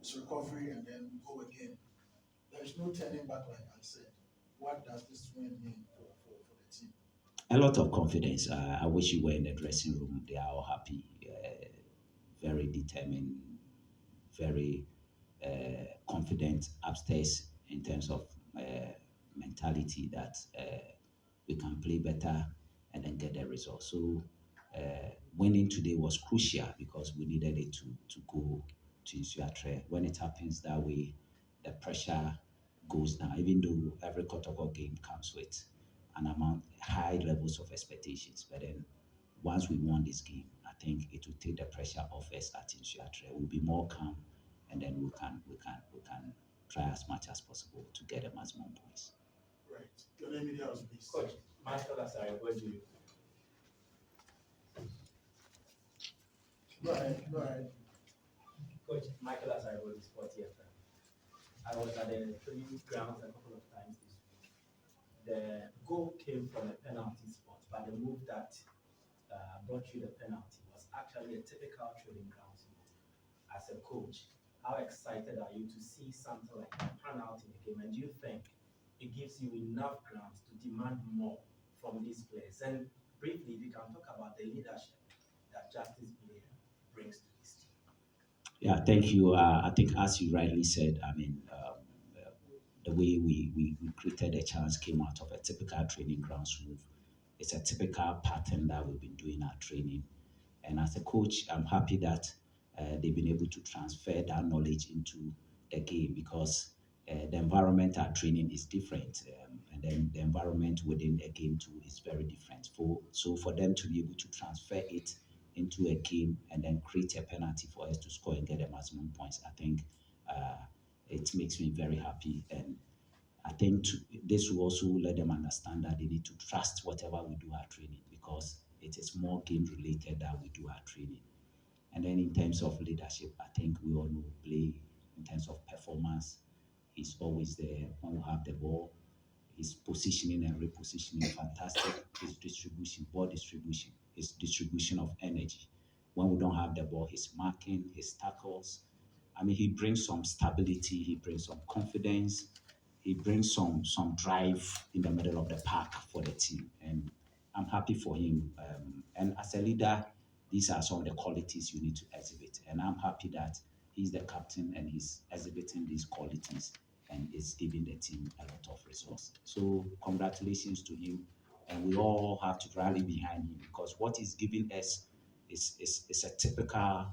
It's recovery and then go again. There's no turning back, like I said. What does this win mean for the team? A lot of confidence. I wish you were in the dressing room. They are all happy, very determined, very confident upstairs in terms of mentality that we can play better and then get the result. So winning today was crucial because we needed it to go to Isuatre. When it happens that way, the pressure goes down, even though every Kotoko game comes with an amount, high levels of expectations. But then once we won this game, I think it will take the pressure off us at Isuatre. We'll be more calm, and then we can try as much as possible to get the maximum points. Right. Your name is House, please. Coach, Michael Asare, what do you? Go ahead. Go ahead. Coach, Michael Asare was Sporty FM. I was at the training grounds a couple of times this week. The goal came from a penalty spot, but the move that brought you the penalty was actually a typical training grounds move. As a coach, how excited are you to see something like that pan out in the game? And do you think it gives you enough grounds to demand more from these players? And briefly, if you can talk about the leadership that Justice Player brings to this team. Yeah, thank you. I think, as you rightly said, I mean, the way we created a chance came out of a typical training grounds move. It's a typical pattern that we've been doing our training. And as a coach, I'm happy that they've been able to transfer that knowledge into the game because the environment our training is different. And then the environment within the game too is very different. So for them to be able to transfer it into a game and then create a penalty for us to score and get the maximum points, I think it makes me very happy. And I think this will also let them understand that they need to trust whatever we do our training because it is more game related that we do our training. And then in terms of leadership, I think we all know play in terms of performance. He's always there when we have the ball. His positioning and repositioning fantastic. His distribution, ball distribution, his distribution of energy. When we don't have the ball, his marking, his tackles. I mean, he brings some stability. He brings some confidence. He brings some drive in the middle of the park for the team, and I'm happy for him. And as a leader, these are some of the qualities you need to exhibit, and I'm happy that he's the captain and he's exhibiting these qualities and is giving the team a lot of results. So congratulations to him, and we all have to rally behind him because what he's giving us is a typical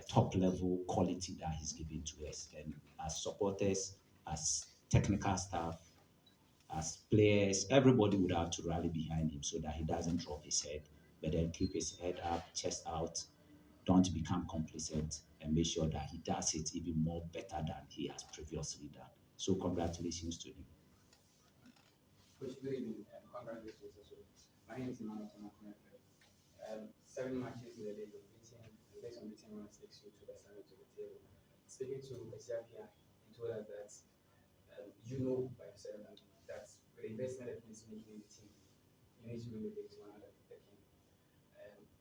top level quality that he's giving to us. And as supporters, as technical staff, as players, everybody would have to rally behind him so that he doesn't drop his head, but then keep his head up, chest out, don't become complacent, and make sure that he does it even more better than he has previously done. So congratulations to him. Coach, good evening, and congratulations also. My name is Emmanuel Tomakonekwe. 7 matches in the league of beating, and based on beating runs takes you to the summit to the table. Speaking to Esiapia, he told us that you know by yourself that with the investment that he's making in the team, you need to win the league to another the king.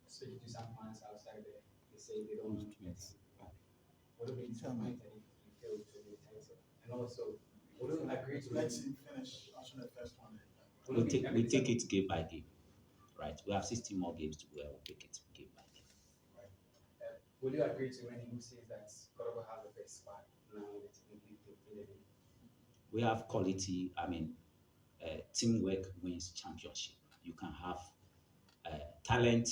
Speaking to some fans outside there, they say they don't want to win the team. Would it be disappointed if you fail to win the title? And also, would you agree to Let's finish answering the first one. We take it game by game, right? We have 16 more games to go, and we'll take it game by game. Will you agree to when he says that Kotoko has the best squad now in the league? We have quality. I mean, teamwork wins championship. You can have talent.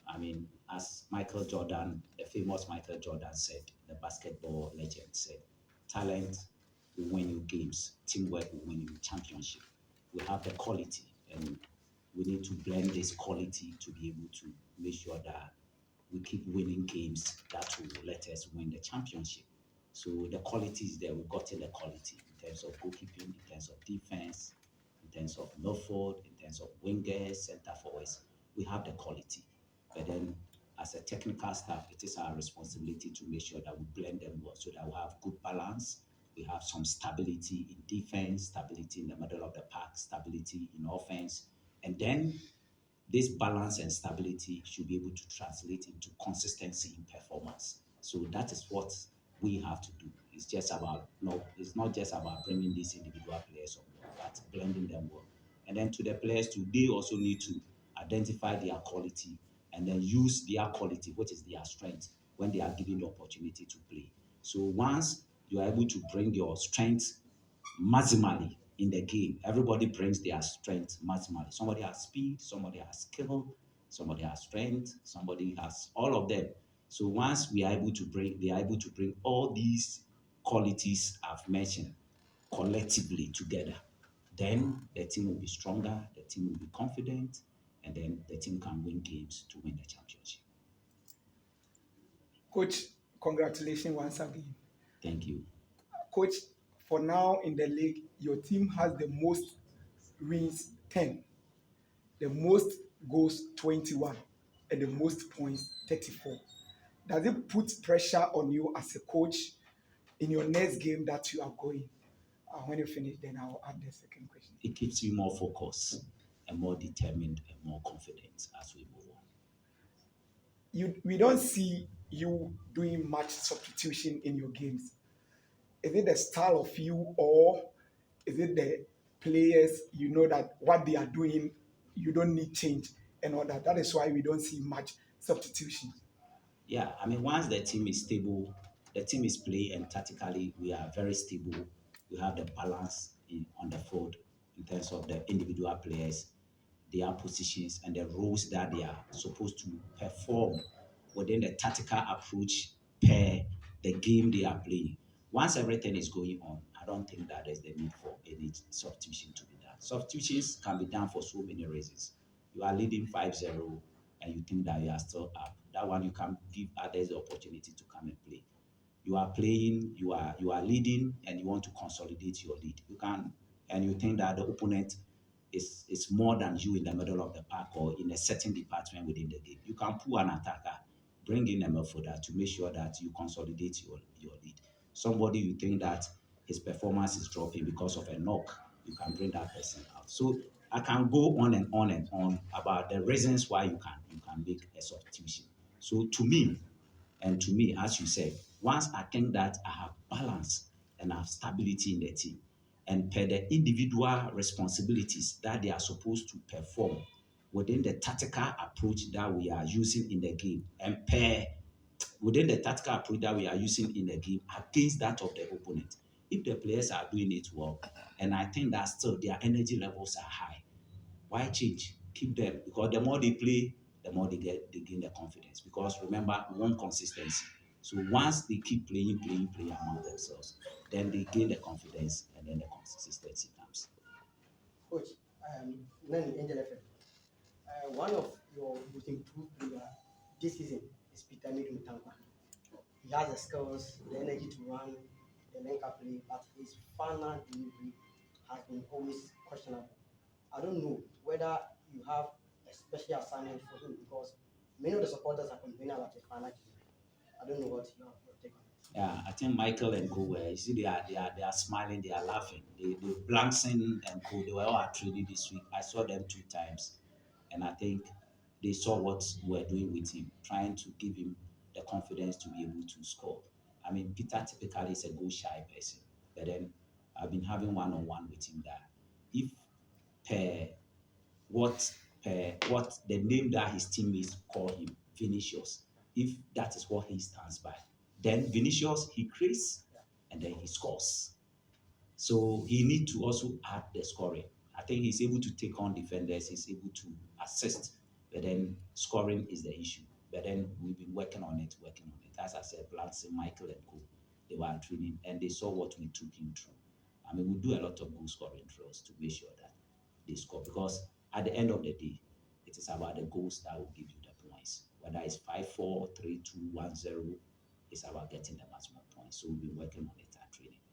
I mean, as Michael Jordan, the famous Michael Jordan said, the basketball legend said, talent will win you games, teamwork will win you championship. We have the quality, and we need to blend this quality to be able to make sure that we keep winning games that will let us win the championship. So the quality is there. We've gotten the quality in terms of goalkeeping, in terms of defense, in terms of midfield, in terms of wingers, center forwards. We have the quality. But then as a technical staff, it is our responsibility to make sure that we blend them well so that we have good balance. We have some stability in defense, stability in the middle of the park, stability in offense. And then this balance and stability should be able to translate into consistency in performance. So that is what we have to do. It's just about no, it's not just about bringing these individual players on board, but blending them well. And then to the players too, they also need to identify their quality and then use their quality, which is their strength, when they are given the opportunity to play. So once you are able to bring your strength maximally in the game. Everybody brings their strength maximally. Somebody has speed, somebody has skill, somebody has strength, somebody has all of them. So once we are able to bring, they are able to bring all these qualities I've mentioned collectively together. Then the team will be stronger, the team will be confident, and then the team can win games to win the championship. Coach, congratulations once again. Thank you. Coach, for now in the league, your team has the most wins 10, the most goals 21, and the most points 34. Does it put pressure on you as a coach in your next game that you are going? When you finish, then I'll add the second question. It keeps you more focused and more determined and more confident as we move on. We don't see you doing much substitution in your games. Is it the style of you, or is it the players, you know that what they are doing, you don't need change and all that? That is why we don't see much substitution. Yeah, I mean, once the team is stable, the team is playing, and tactically we are very stable. We have the balance on the field in terms of the individual players, their positions, and the roles that they are supposed to perform within the tactical approach per the game they are playing. Once everything is going on, I don't think that there's the need for any substitution to be done. Substitutions can be done for so many reasons. You are leading 5-0 and you think that you are still up. That one you can give others the opportunity to come and play. You are playing, you are leading, and you want to consolidate your lead. You can, and you think that the opponent is more than you in the middle of the park or in a certain department within the game. You can pull an attacker, bring in a midfielder to make sure that you consolidate your lead. Somebody you think that his performance is dropping because of a knock, you can bring that person out. So I can go on and on and on about the reasons why you can make a substitution. So to me, as you said, once I think that I have balance and I have stability in the team, and per the individual responsibilities that they are supposed to perform within the tactical approach that we are using in the game, and per within the tactical approach that we are using in the game against that of the opponent. If the players are doing it well, and I think that still their energy levels are high, why change? Keep them, because the more they play, the more they gain the confidence. Because remember, we want consistency. So once they keep playing among themselves, then they gain the confidence and then the consistency comes. Coach, Nani Angel FM. One of your most improved player this season is Peter Mutampa. He has the skills, the energy to run, the link up play, but his final delivery has been always questionable. I don't know whether you have a special assignment for him, because many of the supporters are complaining about his final delivery. I don't know what your take on it. Yeah, I think Michael and Co were, you see, they are smiling, they are laughing. Blankson and Co, they were all at training this week. I saw them 2 times, and I think they saw what we were doing with him, trying to give him the confidence to be able to score. I mean, Peter typically is a goal shy person, but then I've been having one-on-one with him that if per what the name that his teammates call him, Vinicius, if that is what he stands by, then Vinicius, he creates and then he scores. So he needs to also add the scoring. I think he's able to take on defenders, he's able to assist, but then scoring is the issue. But then we've been working on it. As I said, Blanson, Michael, and Co, they were training and they saw what we took him through. I mean, we do a lot of goal scoring drills to make sure that they score, because at the end of the day, it is about the goals that will give you the points. Whether it's 5-4, 3-2, 1-0, it's about getting the maximum points. So we've been working on it at training.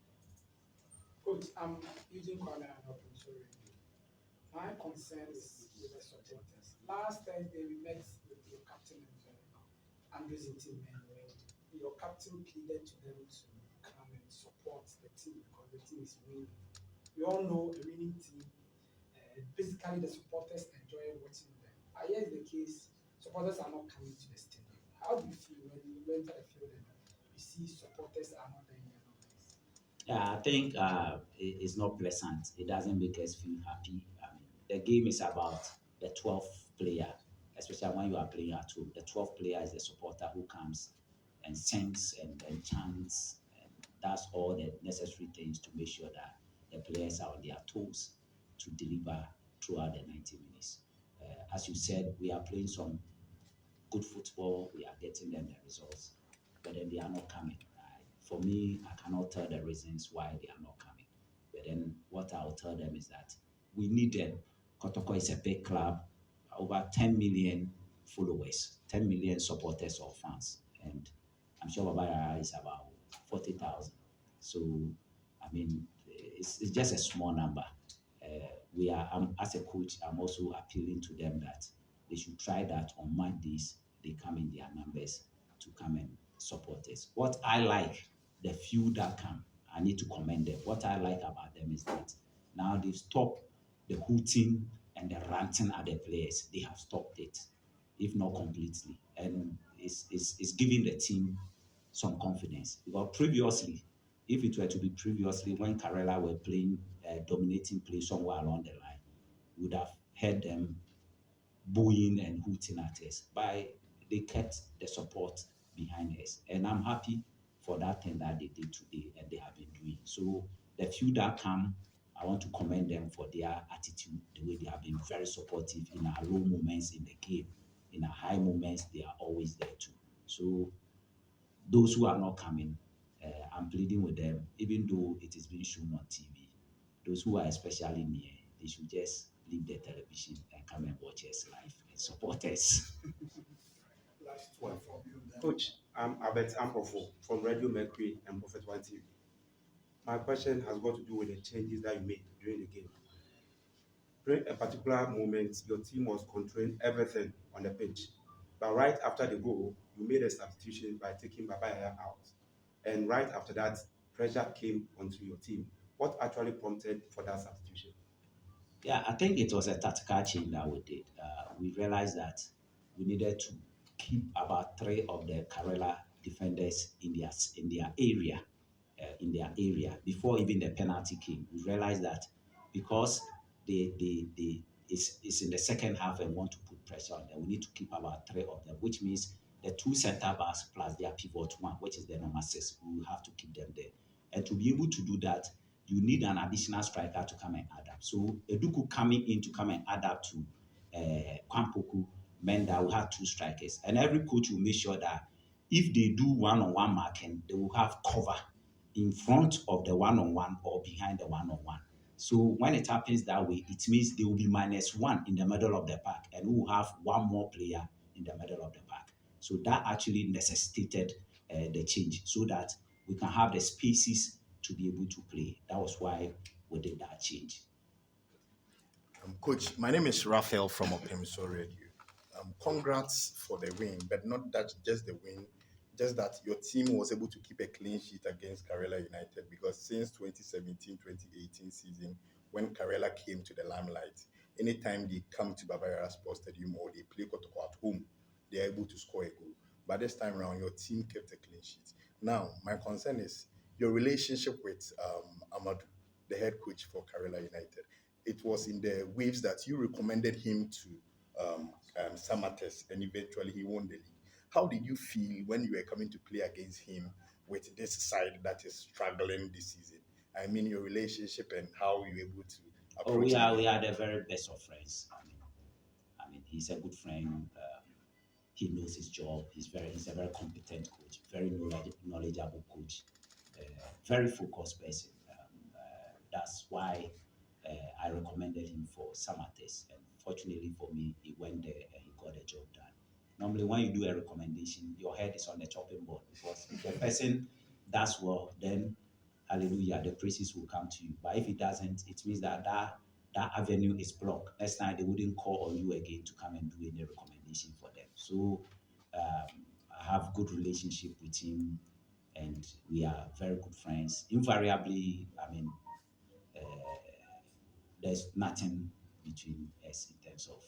Coach, I'm using Karela and Ogum, sorry. My concern is with the supporters. Last Thursday, we met with your captain and Andrews team, and when your captain pleaded to them to come and support the team because the team is winning. We all know a winning team, basically the supporters enjoy watching them. But here is the case, supporters are not coming to the stadium. How do you feel when you enter the field and you see supporters are not there in the numbers? Yeah, I think it's not pleasant. It doesn't make us feel happy. I mean, the game is about the 12th player, especially when you are playing at home. The 12th player is the supporter who comes and sings and chants and does all the necessary things to make sure that the players are on their toes to deliver throughout the 90 minutes. As you said, we are playing some good football, we are getting them the results, but then they are not coming. For me, I cannot tell the reasons why they are not coming. But then what I'll tell them is that we need them. Kotoko is a big club, over 10 million followers, 10 million supporters or fans. And I'm sure Babaya is about 40,000. So, I mean, it's just a small number. As a coach, I'm also appealing to them that they should try that on Mondays. They come in their numbers to come and support us. What I like, the few that come, I need to commend them. What I like about them is that now they've stopped the hooting and the ranting at the players. They have stopped it, if not completely. And it's giving the team some confidence. Because previously, if it were to be previously when Karela were playing, dominating play somewhere along the line, we would have heard them booing and hooting at us. But they kept the support behind us. And I'm happy for that thing that they did today and they have been doing. So the few that come, I want to commend them for their attitude, the way they have been very supportive in our low moments in the game. In our high moments, they are always there too. So those who are not coming, I'm pleading with them, even though it is being shown on TV, those who are especially near, they should just leave the television and come and watch us live and support us. Last one from you. Then. Coach, I'm Abet Amprofo from Radio Mercury and Prophet One TV. My question has got to do with the changes that you made during the game. During a particular moment, your team was controlling everything on the pitch. But right after the goal, you made a substitution by taking Babaya out. And right after that, pressure came onto your team. What actually prompted for that substitution? Yeah, I think it was a tactical change that we did. We realized that we needed to keep about 3 of the Karela defenders in their area before even the penalty came. We realized that because it's in the second half and want to put pressure on them, we need to keep about 3 of them, which means the 2 center backs plus their pivot 1, which is the number 6. We will have to keep them there. And to be able to do that, you need an additional striker to come and adapt. So Eduku coming in to come and adapt to Kwampoku meant that we had 2 strikers. And every coach will make sure that if they do one-on-one marking, they will have cover in front of the one-on-one or behind the one-on-one. So when it happens that way, it means they will be -1 in the middle of the pack, and we will have 1 more player in the middle of the pack. So that actually necessitated the change so that we can have the spaces to be able to play. That was why we did that change. Coach, my name is Raphael from Opemiso Radio. Congrats for the win, but not that just the win, just that your team was able to keep a clean sheet against Karela United, because since 2017-2018 season, when Karela came to the limelight, anytime they come to Bavaria Sports Stadium or they play Kotoko at home, they are able to score a goal. But this time around, your team kept a clean sheet. Now, my concern is your relationship with Amadou, the head coach for Karela United. It was in the waves that you recommended him to Samates, and eventually he won the league. How did you feel when you were coming to play against him with this side that is struggling this season? I mean, your relationship and how you were able to approach we him. are the very best of friends. I mean, he's a good friend. He knows his job. He's a very competent coach, very knowledgeable coach, very focused person. That's why I recommended him for Samates, and fortunately for me, he went there and he got the job done. Normally, when you do a recommendation, your head is on the chopping board because if the person does well, then hallelujah, the praises will come to you. But if it doesn't, it means that avenue is blocked. Next time they wouldn't call on you again to come and do any recommendation for them. So I have good relationship with him, and we are very good friends. Invariably, I mean, there's nothing between us in terms of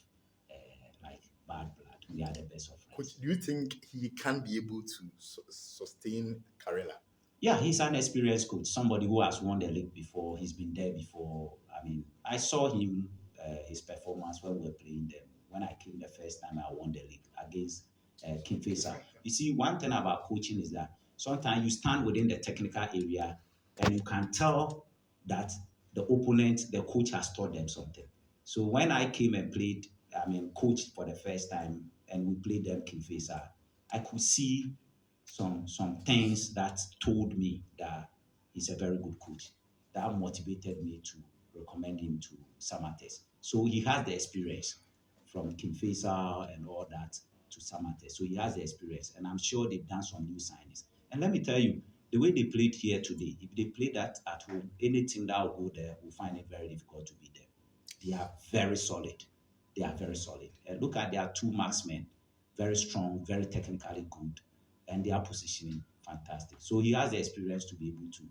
like bad blood. We are the best of friends. Coach, do you think he can be able to sustain Karela? Yeah, he's an experienced coach, somebody who has won the league before. He's been there before. I mean, I saw him, his performance when we were playing them. When I came the first time, I won the league against King Faisal. You see, one thing about coaching is that sometimes you stand within the technical area and you can tell that the opponent, the coach has taught them something. So when I came and played, I mean, coached for the first time, and we played them King Faisal, I could see some things that told me that he's a very good coach. That motivated me to recommend him to Samates. So he has the experience from King Faisal and all that to Samates. So he has the experience, and I'm sure they've done some new signings. And let me tell you, the way they played here today, if they play that at home, any team that will go there will find it very difficult to beat them. They are very solid. They are very solid. And look at their two marksmen, very strong, very technically good, and their positioning fantastic. So he has the experience to be able to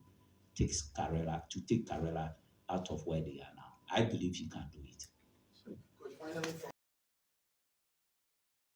take Karela out of where they are now. I believe he can do it. Coach, finally,